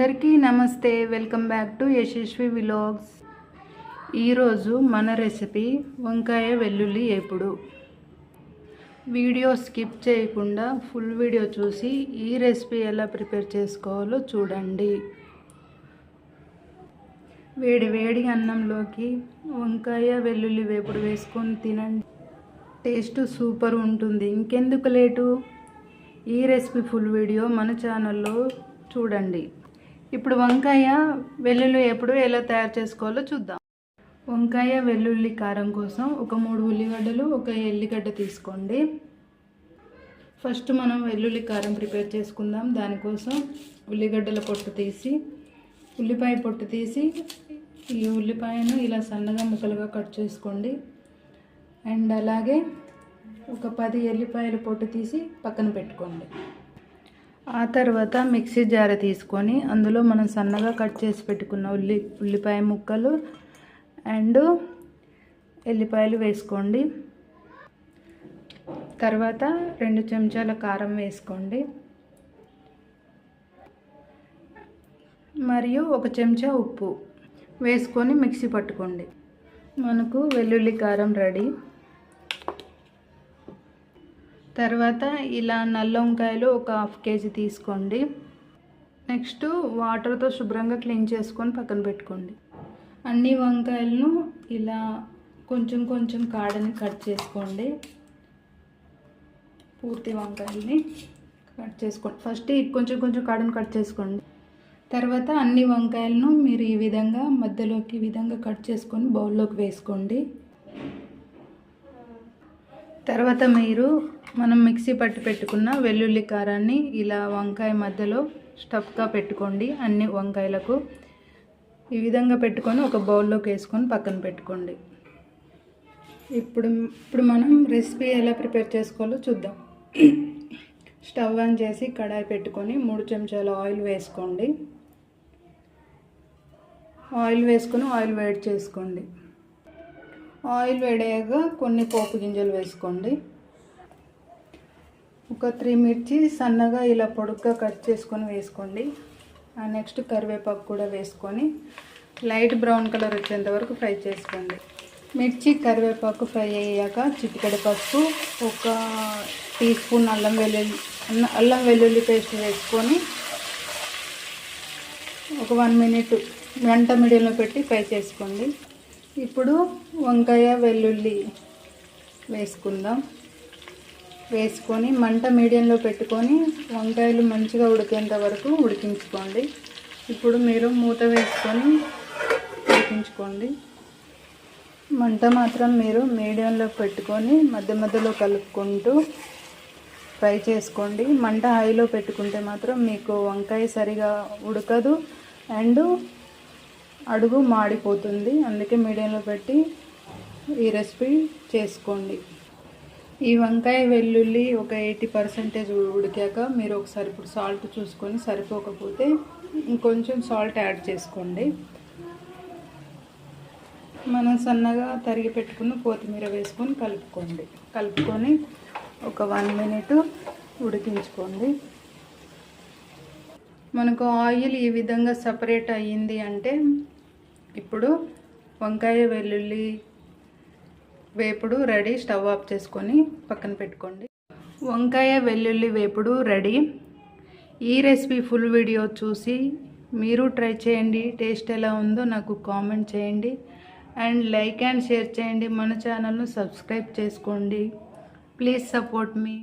అందరికీ నమస్తే, welcome back to Yashasvi vlogs. ఈరోజు మన రెసిపీ వంకాయ వెల్లుల్లి వేపుడు. వీడియో స్కిప్ చేయకుండా ఫుల్ వీడియో చూసి ఈ రెసిపీ ఎలా ప్రిపేర్ చేసుకోవాలో చూడండి. వేడి వేడి అన్నంలోకి వంకాయ వెల్లుల్లి వేపుడు వేసుకొని తినండి. టేస్ట్ సూపర్ ఉంటుంది. ఇంకెందుకు లేటు, ఈ రెసిపీ ఫుల్ వీడియో మన ఛానల్లో చూడండి. ఇప్పుడు వంకాయ వెల్లుల్లి ఎప్పుడు ఎలా తయారు చేసుకోవాలో చూద్దాం. వంకాయ వెల్లుల్లి కారం కోసం ఒక 3 ఉల్లిగడ్డలు, ఒక ఎల్లిగడ్డ తీసుకోండి. ఫస్ట్ మనం వెల్లుల్లి కారం ప్రిపేర్ చేసుకుందాం. దానికోసం ఉల్లిగడ్డల పొట్టు తీసి, ఉల్లిపాయ పొట్టు తీసి, ఈ ఉల్లిపాయను ఇలా సన్నగా ముక్కలుగా కట్ చేసుకోండి. అండ్ అలాగే ఒక 10 ఎల్లిపాయల పొట్టు తీసి పక్కన పెట్టుకోండి. ఆ తర్వాత మిక్సీ జార తీసుకొని అందులో మనం సన్నగా కట్ చేసి పెట్టుకున్న ఉల్లిపాయ ముక్కలు అండ్ ఎల్లిపాయలు వేసుకోండి. తర్వాత 2 చెంచాల కారం వేసుకోండి మరియు 1 చెంచా ఉప్పు వేసుకొని మిక్సీ పట్టుకోండి. మనకు వెల్లుల్లి కారం రెడీ. తర్వాత ఇలా నల్ల వంకాయలు ఒక 1/2 కేజీ తీసుకోండి. నెక్స్ట్ వాటర్తో శుభ్రంగా క్లీన్ చేసుకొని పక్కన పెట్టుకోండి. అన్ని వంకాయలను ఇలా కొంచెం కొంచెం కాడని కట్ చేసుకోండి. పూర్తి వంకాయల్ని కట్ చేసుకోండి. ఫస్ట్ కొంచెం కొంచెం కాడని కట్ చేసుకోండి. తర్వాత అన్ని వంకాయలను మీరు ఈ విధంగా మధ్యలోకి ఈ విధంగా కట్ చేసుకొని బౌల్లోకి వేసుకోండి. తర్వాత మనం మిక్సీ పట్టి పెట్టుకున్న వెల్లుల్లి కారాన్ని ఇలా వంకాయ మధ్యలో స్టఫ్గా పెట్టుకోండి. అన్ని వంకాయలకు ఈ విధంగా పెట్టుకొని ఒక బౌల్లోకి వేసుకొని పక్కన పెట్టుకోండి. ఇప్పుడు మనం రెసిపీ ఎలా ప్రిపేర్ చేసుకోవాలో చూద్దాం. స్టవ్ ఆన్ చేసి కడాయి పెట్టుకొని 3 చెంచాల ఆయిల్ వేసుకోండి. ఆయిల్ వేసుకొని ఆయిల్ వేడి చేసుకోండి. ఆయిల్ వేడయ్యాక కొన్ని పోపు గింజలు వేసుకోండి. ఒక 3 మిర్చి సన్నగా ఇలా పొడుగ్గా కట్ చేసుకొని వేసుకోండి. నెక్స్ట్ కరివేపాకు కూడా వేసుకొని లైట్ బ్రౌన్ కలర్ వచ్చేంత వరకు ఫ్రై చేసుకోండి. మిర్చి కరివేపాకు ఫ్రై అయ్యాక చిటికెడు పసుపు, 1 టీ స్పూన్ అల్లం వెల్లుల్లి పేస్ట్ వేసుకొని ఒక 1 మినిట్ గంట మీడియంలో పెట్టి ఫ్రై చేసుకోండి. ఇప్పుడు వంకాయ వెల్లుల్లి వేసుకుందాం. వేసుకొని మంట మీడియంలో పెట్టుకొని వంకాయలు మంచిగా ఉడికేంత వరకు ఉడికించుకోండి. ఇప్పుడు మీరు మూత వేసుకొని ఉడికించుకోండి. మంట మాత్రం మీరు మీడియంలో పెట్టుకొని మధ్య మధ్యలో కలుపుకుంటూ ఫ్రై చేసుకోండి. మంట హైలో పెట్టుకుంటే మాత్రం మీకు వంకాయ సరిగా ఉడకదు అండ్ అడుగు మాడిపోతుంది. అందుకే మీడియంలో పెట్టి ఈ రెసిపీ చేసుకోండి. ఈ వంకాయ వెల్లుల్లి ఒక 80% ఉడికాక మీరు ఒకసారి ఇప్పుడు సాల్ట్ చూసుకొని సరిపోకపోతే ఇంకొంచెం సాల్ట్ యాడ్ చేసుకోండి. మనం సన్నగా తరిగి పెట్టుకున్న కొత్తిమీర వేసుకొని కలుపుకొని ఒక 1 మినిట్ ఉడికించుకోండి. మనకు ఆయిల్ ఈ విధంగా సపరేట్ అయ్యింది అంటే ఇప్పుడు వంకాయ వెల్లుల్లి వేపుడు రెడీ. స్టవ్ ఆఫ్ చేసుకొని పక్కన పెట్టుకోండి. వంకాయ వెల్లుల్లి వేపుడు రెడీ. ఈ రెసిపీ ఫుల్ వీడియో చూసి మీరు ట్రై చేయండి. టేస్ట్ ఎలా ఉందో నాకు కామెంట్ చేయండి అండ్ లైక్ అండ్ షేర్ చేయండి. మన ఛానల్ను సబ్స్క్రైబ్ చేసుకోండి. Please support me.